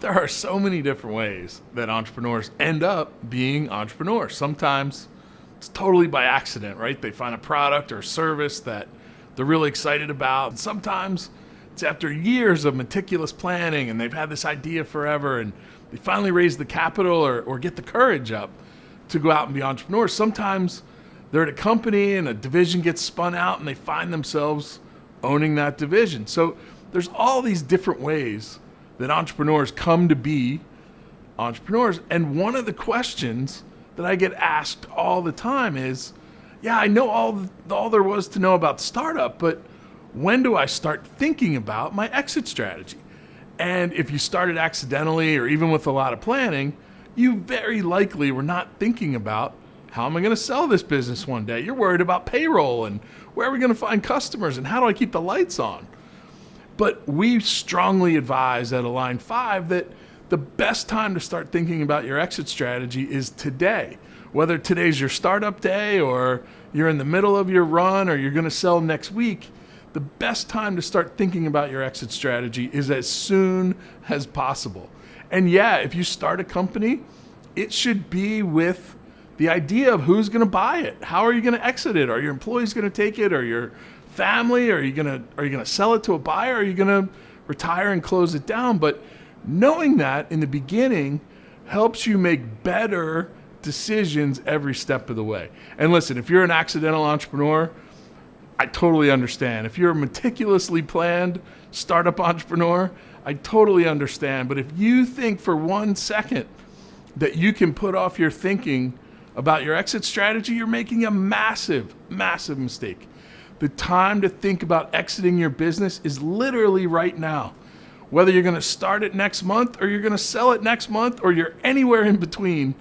There are so many different ways that entrepreneurs end up being entrepreneurs. Sometimes it's totally by accident, right? They find a product or service that they're really excited about. And sometimes it's after years of meticulous planning and they've had this idea forever and they finally raise the capital or get the courage up to go out and be entrepreneurs. Sometimes they're at a company and a division gets spun out and they find themselves owning that division. So there's all these different ways that entrepreneurs come to be entrepreneurs. And one of the questions that I get asked all the time is, yeah, I know all there was to know about startup, but when do I start thinking about my exit strategy? And if you started accidentally or even with a lot of planning, you very likely were not thinking about how am I going to sell this business one day? You're worried about payroll and where are we going to find customers and how do I keep the lights on? But we strongly advise at Align 5 that the best time to start thinking about your exit strategy is today. Whether today's your startup day or you're in the middle of your run or you're going to sell next week, the best time to start thinking about your exit strategy is as soon as possible. And yeah, if you start a company, it should be with the idea of who's going to buy it. How are you going to exit it? Are your employees going to take it? Or your family? Are you going to sell it to a buyer? Are you going to retire and close it down? But knowing that in the beginning helps you make better decisions every step of the way. And listen, if you're an accidental entrepreneur, I totally understand. If you're a meticulously planned startup entrepreneur, I totally understand. But if you think for 1 second that you can put off your thinking about your exit strategy, you're making a massive, massive mistake. The time to think about exiting your business is literally right now. Whether you're going to start it next month or you're going to sell it next month or you're anywhere in between,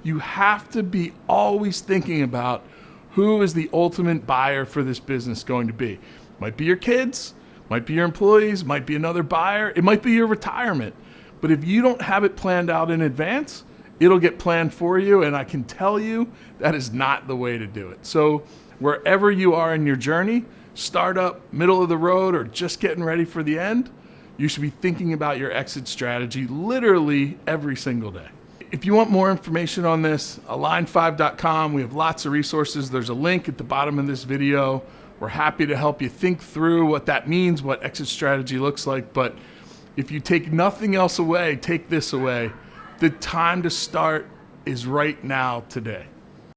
you have to be always thinking about who is the ultimate buyer for this business going to be. Might be your kids, might be your employees, might be another buyer, it might be your retirement. But if you don't have it planned out in advance, it'll get planned for you, and I can tell you that is not the way to do it. So wherever you are in your journey, startup, middle of the road, or just getting ready for the end, you should be thinking about your exit strategy literally every single day. If you want more information on this, align5.com. We have lots of resources. There's a link at the bottom of this video. We're happy to help you think through what that means, what exit strategy looks like. But if you take nothing else away, take this away. The time to start is right now, today.